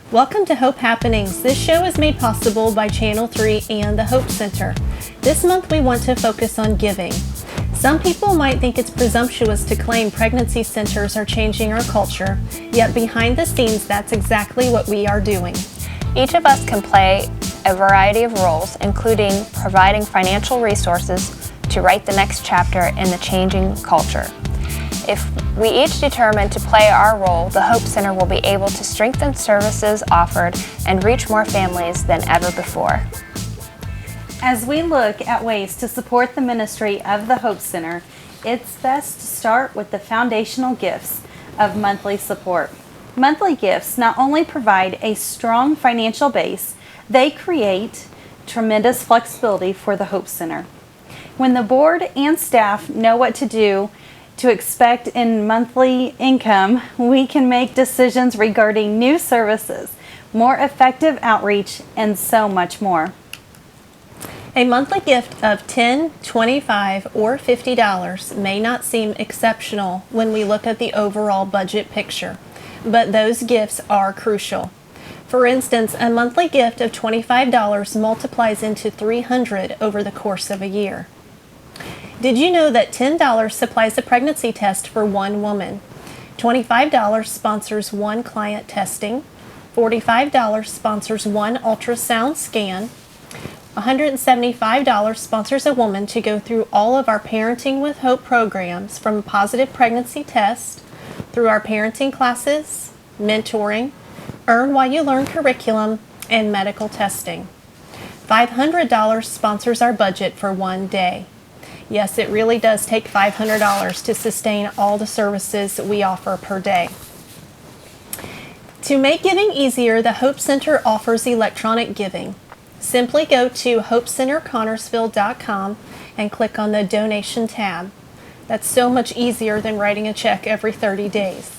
Welcome to Hope Happenings. This show is made possible by Channel 3 and the Hope Center. This month we want to focus on giving. Some people might think it's presumptuous to claim pregnancy centers are changing our culture, yet behind the scenes that's exactly what we are doing. Each of us can play a variety of roles, including providing financial resources to write the next chapter in the changing culture. If we each determine to play our role, the Hope Center will be able to strengthen services offered and reach more families than ever before. As we look at ways to support the ministry of the Hope Center, it's best to start with the foundational gifts of monthly support. Monthly gifts not only provide a strong financial base, they create tremendous flexibility for the Hope Center. When the board and staff know what to expect in monthly income, we can make decisions regarding new services, more effective outreach, and so much more. A monthly gift of $10, $25, or $50 may not seem exceptional when we look at the overall budget picture, but those gifts are crucial. For instance, a monthly gift of $25 multiplies into $300 over the course of a year. Did you know that $10 supplies a pregnancy test for one woman? $25 sponsors one client testing. $45 sponsors one ultrasound scan. $175 sponsors a woman to go through all of our Parenting with Hope programs, from positive pregnancy test through our parenting classes, mentoring, Earn While You Learn curriculum, and medical testing. $500 sponsors our budget for one day. Yes, it really does take $500 to sustain all the services we offer per day. To make giving easier, the Hope Center offers electronic giving. Simply go to hopecenterconnorsville.com and click on the Donation tab. That's so much easier than writing a check every 30 days.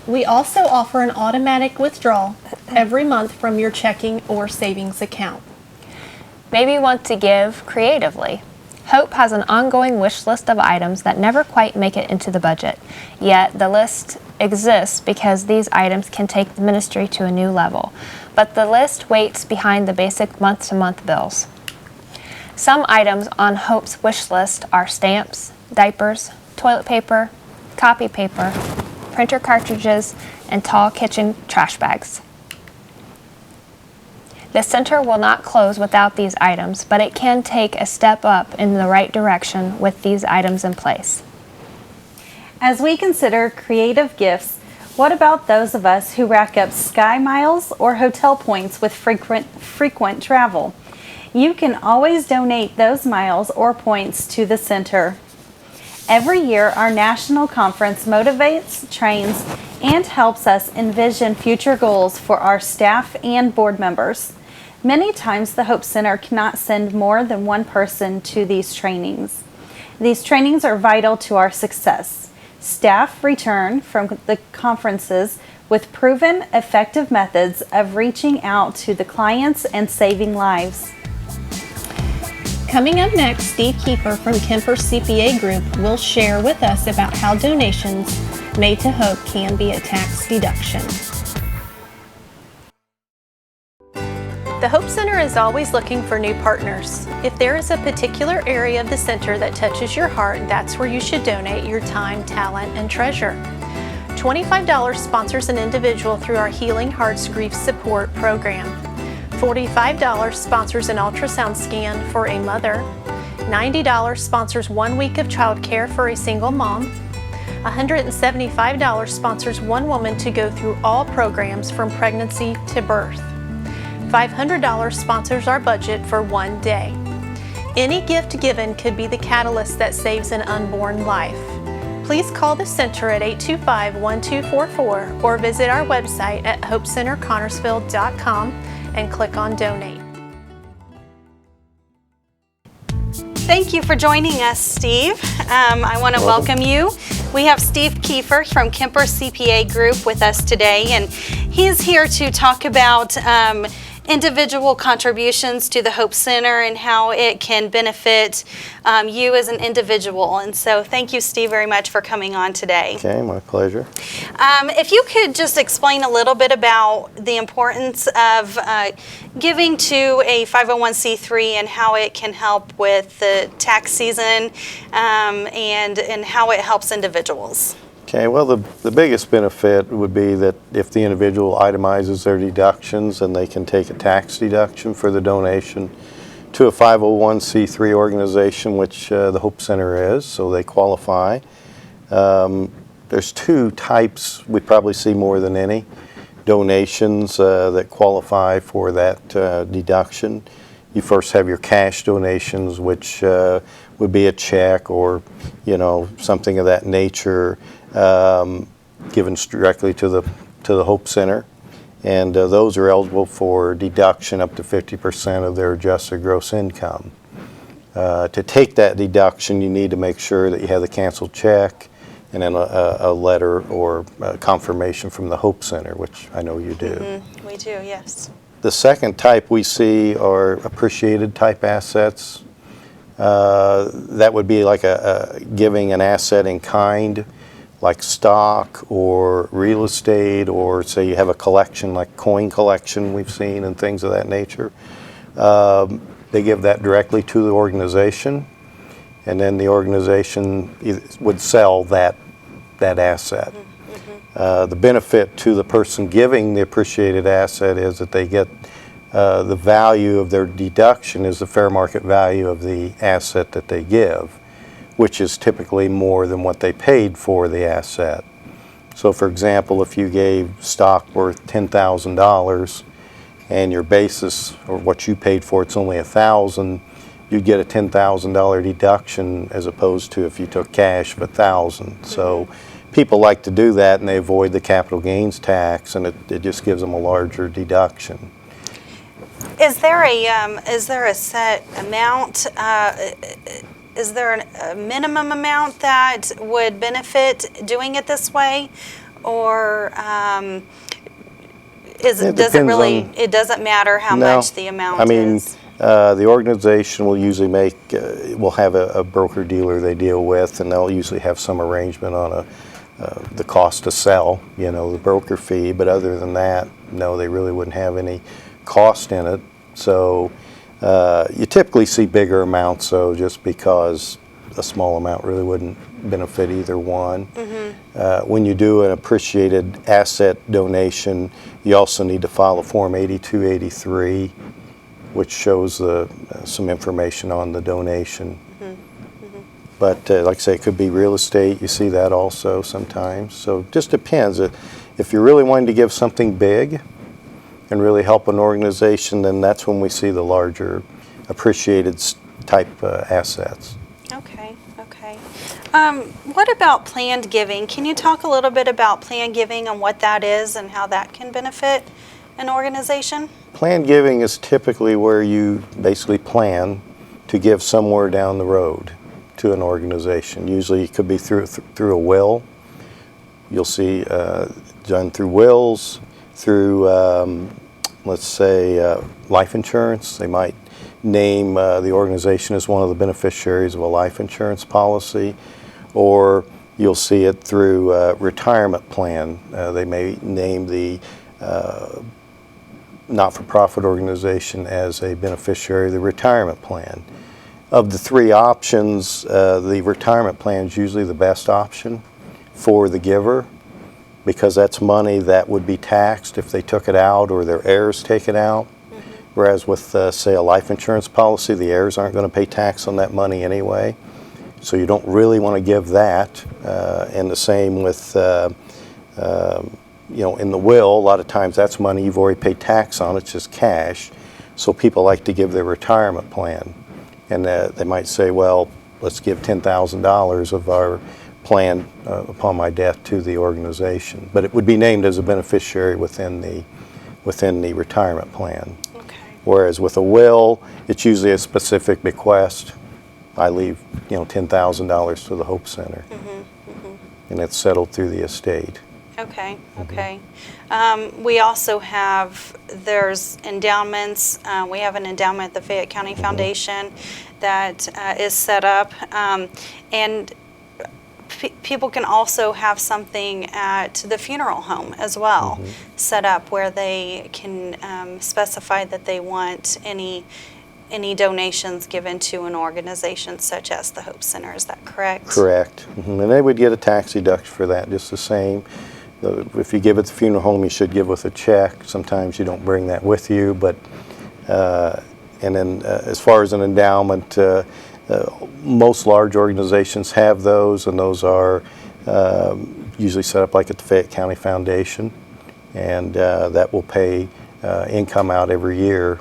We also offer an automatic withdrawal every month from your checking or savings account. Maybe you want to give creatively. Hope has an ongoing wish list of items that never quite make it into the budget, yet the list exists because these items can take the ministry to a new level. But the list waits behind the basic month-to-month bills. Some items on Hope's wish list are stamps, diapers, toilet paper, copy paper, printer cartridges, and tall kitchen trash bags. The center will not close without these items, but it can take a step up in the right direction with these items in place. As we consider creative gifts, what about those of us who rack up sky miles or hotel points with frequent travel? You can always donate those miles or points to the center. Every year, our national conference motivates, trains, and helps us envision future goals for our staff and board members. Many times, the Hope Center cannot send more than one person to these trainings. These trainings are vital to our success. Staff return from the conferences with proven, effective methods of reaching out to the clients and saving lives. Coming up next, Steve Kiefer from Kemper CPA Group will share with us about how donations made to Hope can be a tax deduction. The Hope Center is always looking for new partners. If there is a particular area of the center that touches your heart, that's where you should donate your time, talent, and treasure. $25 sponsors an individual through our Healing Hearts Grief Support program. $45 sponsors an ultrasound scan for a mother. $90 sponsors 1 week of childcare for a single mom. $175 sponsors one woman to go through all programs from pregnancy to birth. $500 sponsors our budget for one day. Any gift given could be the catalyst that saves an unborn life. Please call the center at 825-1244 or visit our website at hopecenterconnorsville.com and click on Donate. Thank you for joining us, Steve. I want to welcome you. We have Steve Kiefer from Kemper CPA Group with us today, and he's here to talk about individual contributions to the Hope Center and how it can benefit you as an individual. And so thank you, Steve, very much for coming on today. Okay, my pleasure. If you could just explain a little bit about the importance of giving to a 501c3 and how it can help with the tax season and how it helps individuals. Okay, well, the biggest benefit would be that if the individual itemizes their deductions, and they can take a tax deduction for the donation to a 501c3 organization, which the Hope Center is, so they qualify. There's two types, we probably see more than any, donations that qualify for that deduction. You first have your cash donations, which would be a check or, something of that nature, given directly to the Hope Center, and those are eligible for deduction up to 50% of their adjusted gross income. To take that deduction, you need to make sure that you have the canceled check and then a letter or a confirmation from the Hope Center, which I know you do. Mm-hmm. We do, yes. The second type we see are appreciated type assets. That would be like giving an asset in kind, like stock or real estate, or say you have a collection like coin collection we've seen and things of that nature. They give that directly to the organization, and then the organization would sell that asset. Mm-hmm. The benefit to the person giving the appreciated asset is that they get the value of their deduction is the fair market value of the asset that they give, which is typically more than what they paid for the asset. So for example, if you gave stock worth $10,000 and your basis or what you paid for it's only $1,000, you'd get a $10,000 deduction as opposed to if you took cash of $1,000. Mm-hmm. So people like to do that and they avoid the capital gains tax, and it just gives them a larger deduction. Is there a set amount? Is there a minimum amount that would benefit doing it this way, or it doesn't matter how much the amount is? The organization will usually will have a broker dealer they deal with, and they'll usually have some arrangement on the cost to sell, the broker fee. But other than that, no, they really wouldn't have any cost in it. So you typically see bigger amounts, though, just because a small amount really wouldn't benefit either one. Mm-hmm. When you do an appreciated asset donation, you also need to file a Form 8283, which shows some information on the donation. Mm-hmm. Mm-hmm. But like I say, it could be real estate. You see that also sometimes. So it just depends. If you're really wanting to give something big and really help an organization, then that's when we see the larger appreciated type assets. Okay. What about planned giving? Can you talk a little bit about planned giving and what that is and how that can benefit an organization? Planned giving is typically where you basically plan to give somewhere down the road to an organization. Usually it could be through a will. You'll see done through wills, through let's say life insurance. They might name the organization as one of the beneficiaries of a life insurance policy, or you'll see it through retirement plan. They may name the not-for-profit organization as a beneficiary of the retirement plan. Of the three options, the retirement plan is usually the best option for the giver, because that's money that would be taxed if they took it out or their heirs take it out. Mm-hmm. Whereas with, say, a life insurance policy, the heirs aren't going to pay tax on that money anyway. So you don't really want to give that. And the same with, in the will, a lot of times that's money you've already paid tax on. It's just cash. So people like to give their retirement plan. And they might say, well, let's give $10,000 of our plan upon my death to the organization, but it would be named as a beneficiary within the retirement plan. Okay. Whereas with a will, it's usually a specific bequest. I leave $10,000 to the Hope Center, mm-hmm. Mm-hmm. and it's settled through the estate. Okay, okay. We also have, there's endowments. We have an endowment at the Fayette County Foundation that is set up. And people can also have something at the funeral home as well, set up where they can specify that they want any donations given to an organization such as the Hope Center. Is that correct? Correct. And they would get a tax deduction for that, just the same. If you give at the funeral home, you should give with a check. Sometimes you don't bring that with you, but and then as far as an endowment, most large organizations have those, and those are usually set up like at the Fayette County Foundation, and that will pay income out every year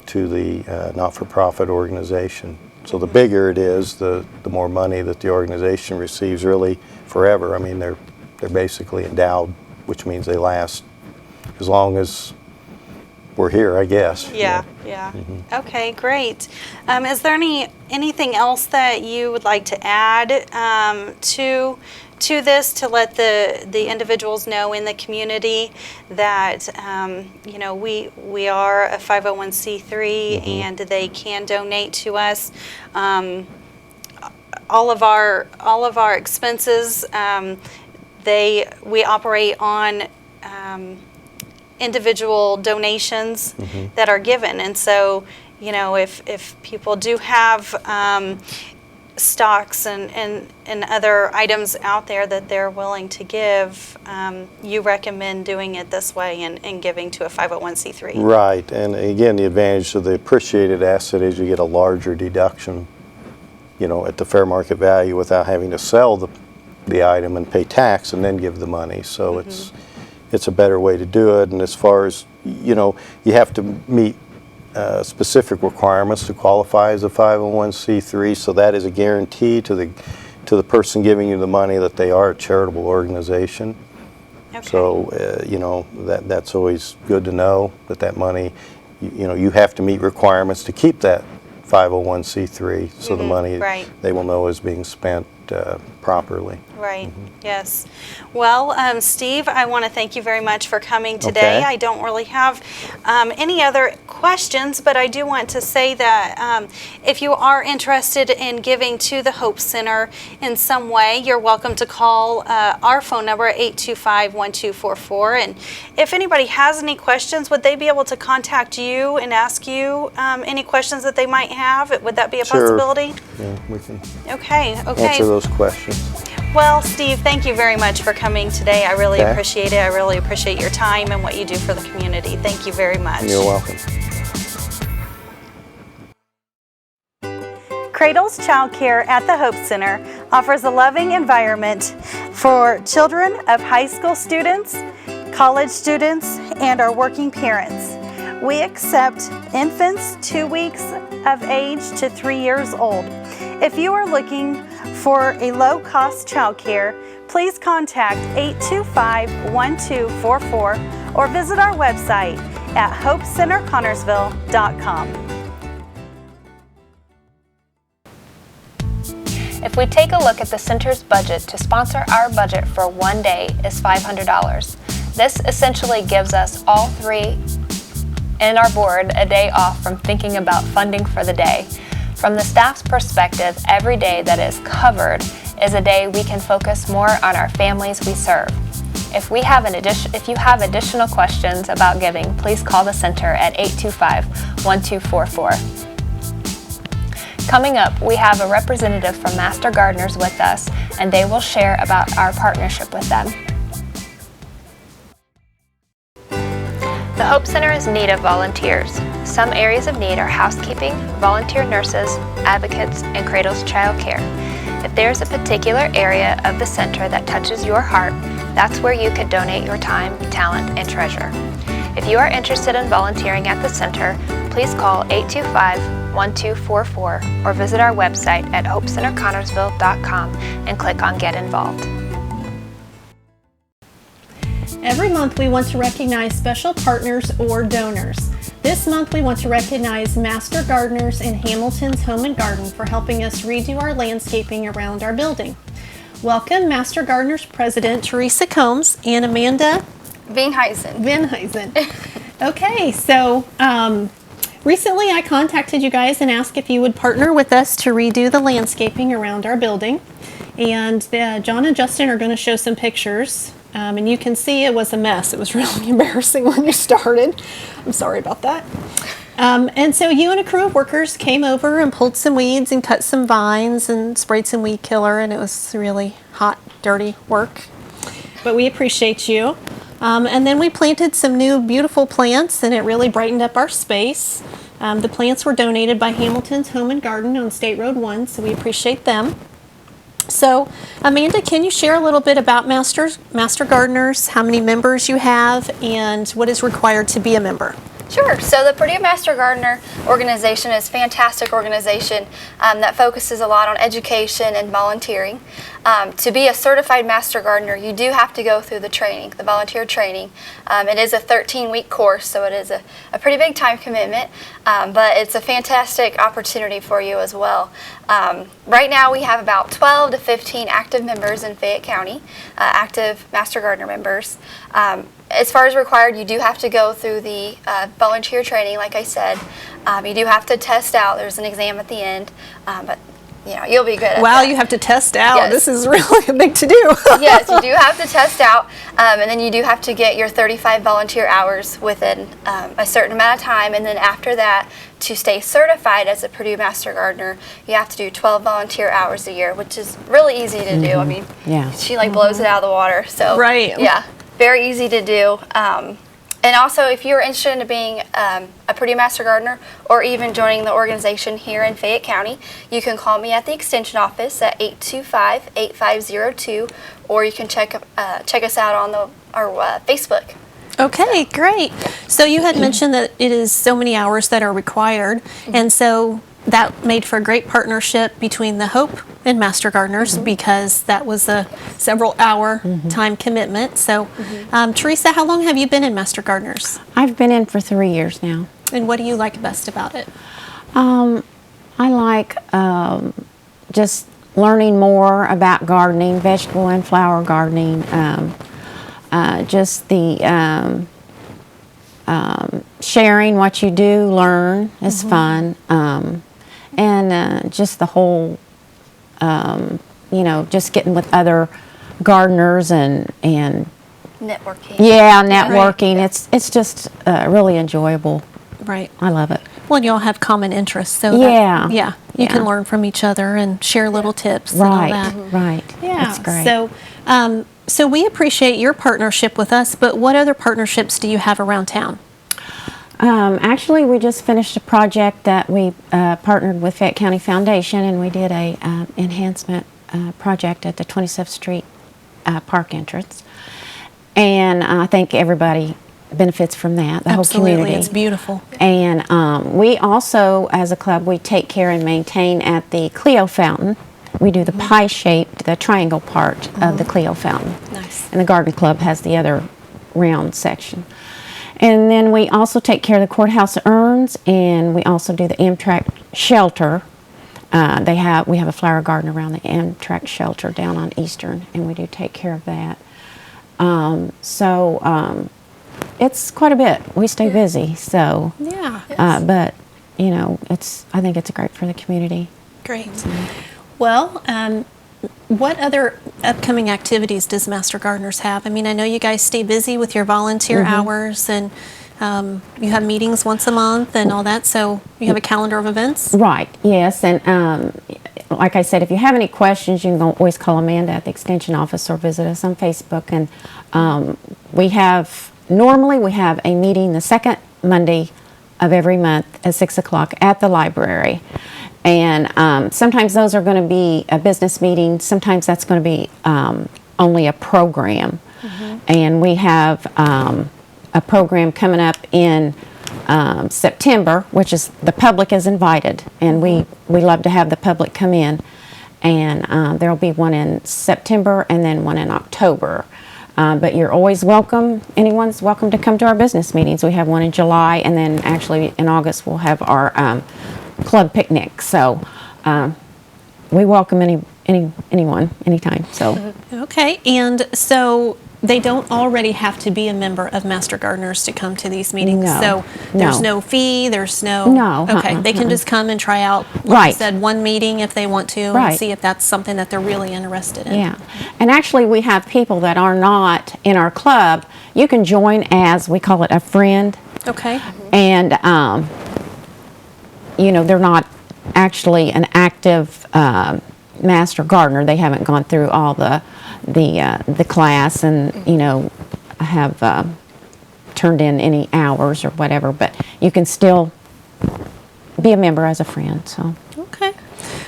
to the not-for-profit organization. So the bigger it is, the more money that the organization receives, really forever. I mean, they're basically endowed, which means they last as long as we're here, I guess. Yeah. Okay, great. Is there anything else that you would like to add to this, to let the individuals know in the community that we are a 501c3 and they can donate to us? All of our expenses, we operate on individual donations that are given, and so if people do have stocks and other items out there that they're willing to give, you recommend doing it this way and giving to a 501c3. Right, and again, the advantage of the appreciated asset is you get a larger deduction, at the fair market value without having to sell the item and pay tax and then give the money. So it's a better way to do it. And as far as, you have to meet specific requirements to qualify as a 501c3, so that is a guarantee to the person giving you the money that they are a charitable organization. Okay. So that's always good to know that money, you have to meet requirements to keep that 501c3, so the money they will know is being spent properly. Right, yes. Well, Steve, I want to thank you very much for coming today. Okay. I don't really have any other questions, but I do want to say that if you are interested in giving to the Hope Center in some way, you're welcome to call our phone number at 825-1244. And if anybody has any questions, would they be able to contact you and ask you any questions that they might have? Would that be a possibility? Yeah, we can Okay. answer those questions. Well, Steve, thank you very much for coming today. I really appreciate it. I really appreciate your time and what you do for the community. Thank you very much. You're welcome. Cradles Childcare at the Hope Center offers a loving environment for children of high school students, college students, and our working parents. We accept infants 2 weeks of age to 3 years old. If you are looking for a low-cost childcare, please contact 825-1244 or visit our website at hopecenterconnersville.com. If we take a look at the center's budget, to sponsor our budget for one day is $500. This essentially gives us all three and our board a day off from thinking about funding for the day. From the staff's perspective, every day that is covered is a day we can focus more on our families we serve. If you have additional questions about giving, please call the center at 825-1244. Coming up, we have a representative from Master Gardeners with us, and they will share about our partnership with them. The Hope Center is in need of volunteers. Some areas of need are housekeeping, volunteer nurses, advocates, and Cradles Childcare. If there's a particular area of the center that touches your heart, that's where you could donate your time, talent, and treasure. If you are interested in volunteering at the center, please call 825-1244 or visit our website at hopecenterconnersville.com and click on Get Involved. Every month we want to recognize special partners or donors. This month we want to recognize Master Gardeners in Hamilton's Home and Garden for helping us redo our landscaping around our building. welcome Master Gardeners President Teresa Combs and Amanda Venheisen. Okay, so recently I contacted you guys and asked if you would partner with us to redo the landscaping around our building. And John and Justin are going to show some pictures. And you can see it was a mess. It was really embarrassing when you started. I'm sorry about that. And so you and a crew of workers came over and pulled some weeds and cut some vines and sprayed some weed killer, and it was really hot, dirty work. But we appreciate you. And then we planted some new beautiful plants, and it really brightened up our space. The plants were donated by Hamilton's Home and Garden on State Road 1, so we appreciate them. So, Amanda, can you share a little bit about Master Gardeners, how many members you have, and what is required to be a member? Sure. So the Purdue Master Gardener organization is a fantastic organization that focuses a lot on education and volunteering. To be a certified Master Gardener, you do have to go through the training, the volunteer training. It is a 13-week course, so it is a pretty big time commitment, but it's a fantastic opportunity for you as well. Right now we have about 12 to 15 active members in Fayette County, active Master Gardener members. As far as required, you do have to go through the volunteer training, like I said. You do have to test out. There's an exam at the end, but you'll be good at that. Wow, you have to test out. Yes. This is really a big to-do. Yes, you do have to test out, and then you do have to get your 35 volunteer hours within a certain amount of time, and then after that, to stay certified as a Purdue Master Gardener, you have to do 12 volunteer hours a year, which is really easy to do. I mean, she blows it out of the water. So right. Yeah, very easy to do. And also, if you're interested in being a Purdue Master Gardener or even joining the organization here in Fayette County, you can call me at the Extension office at 825-8502, or you can check us out on our Facebook. Okay, great. So you had mentioned that it is so many hours that are required, and so that made for a great partnership between the Hope and Master Gardeners because that was a several hour time commitment. So Teresa, how long have you been in Master Gardeners? I've been in for 3 years now. And what do you like best about it? I like just learning more about gardening, vegetable and flower gardening, just the sharing what you do, learn is fun, and just the whole, just getting with other gardeners and Networking. yeah, networking. Right. It's just really enjoyable. Right. I love it. Well, and you all have common interests, so you can learn from each other and share little tips and all that. Right. Yeah. That's great. So we appreciate your partnership with us, but what other partnerships do you have around town? Actually, we just finished a project that we partnered with Fayette County Foundation, and we did a enhancement project at the 27th Street Park entrance. And I think everybody benefits from that, the whole community. It's beautiful. And we also, as a club, we take care and maintain at the Cleo Fountain. We do the pie-shaped, the triangle part of the Cleo Fountain. Nice. And the Garden Club has the other round section. And then we also take care of the courthouse urns, and we also do the Amtrak shelter. We have a flower garden around the Amtrak shelter down on Eastern, and we do take care of that. It's quite a bit. We stay busy, so. Yeah. But, I think it's great for the community. Great. Well, what other upcoming activities does Master Gardeners have? I mean, I know you guys stay busy with your volunteer hours, and you have meetings once a month and all that, so you have a calendar of events? Right, yes, and like I said, if you have any questions, you can always call Amanda at the Extension office or visit us on Facebook. And normally we have a meeting the second Monday of every month at 6 o'clock at the library. And sometimes those are going to be a business meeting. Sometimes that's going to be only a program. And we have a program coming up in September, which is the public is invited. And we love to have the public come in. And there will be one in September and then one in October. But you're always welcome. Anyone's welcome to come to our business meetings. We have one in July, and then actually in August we'll have our club picnic. So we welcome anyone, anytime. So Okay, and so they don't already have to be a member of Master Gardeners to come to these meetings. No, So there's no. no fee, there's no. No, Okay, they can just come and try out, like you Right. said, one meeting if they want to, and Right. see if that's something that they're really interested in. yeah, and actually we have people that are not in our club. You can join as, we call it, a friend, Okay. and they're not actually an active master gardener. They haven't gone through all the class and have turned in any hours or whatever, but you can still be a member as a friend. So Okay.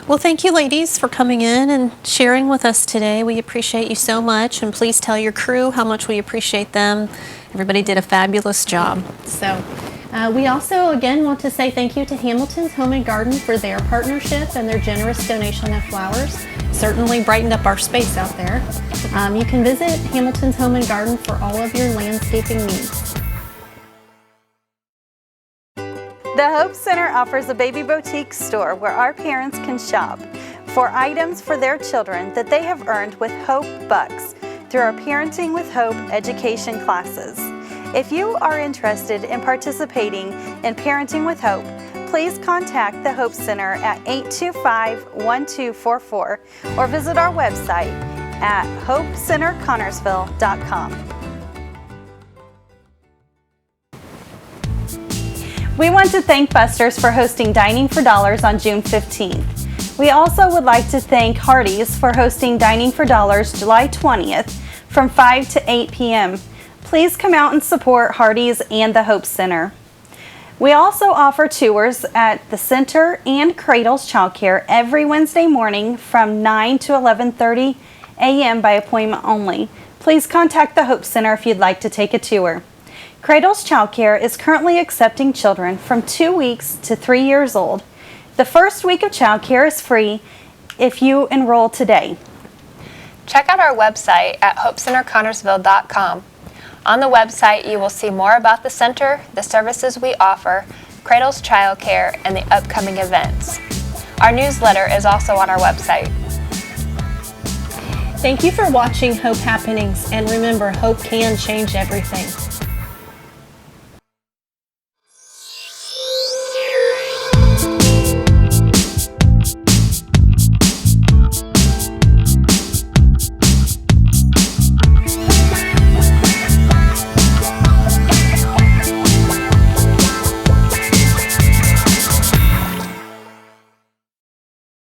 Well, thank you, ladies, for coming in and sharing with us today. We appreciate you so much, and please tell your crew how much we appreciate them. Everybody did a fabulous job. So, we also, again, want to say thank you to Hamilton's Home and Garden for their partnership and their generous donation of flowers. Certainly brightened up our space out there. You can visit Hamilton's Home and Garden for all of your landscaping needs. The Hope Center offers a baby boutique store where our parents can shop for items for their children that they have earned with Hope Bucks through our Parenting with Hope education classes. If you are interested in participating in Parenting with Hope, please contact the Hope Center at 825-1244 or visit our website at hopecenterconnersville.com. We want to thank Buster's for hosting Dining for Dollars on June 15th. We also would like to thank Hardee's for hosting Dining for Dollars July 20th from 5 to 8 p.m. Please come out and support Hardee's and the Hope Center. We also offer tours at the Center and Cradles Childcare every Wednesday morning from 9 to 11:30 a.m. by appointment only. Please contact the Hope Center if you'd like to take a tour. Cradles Childcare is currently accepting children from 2 weeks to 3 years old. The first week of childcare is free if you enroll today. Check out our website at hopecenterconnersville.com. On the website, you will see more about the center, the services we offer, Cradles Childcare, and the upcoming events. Our newsletter is also on our website. Thank you for watching Hope Happenings, and remember, hope can change everything.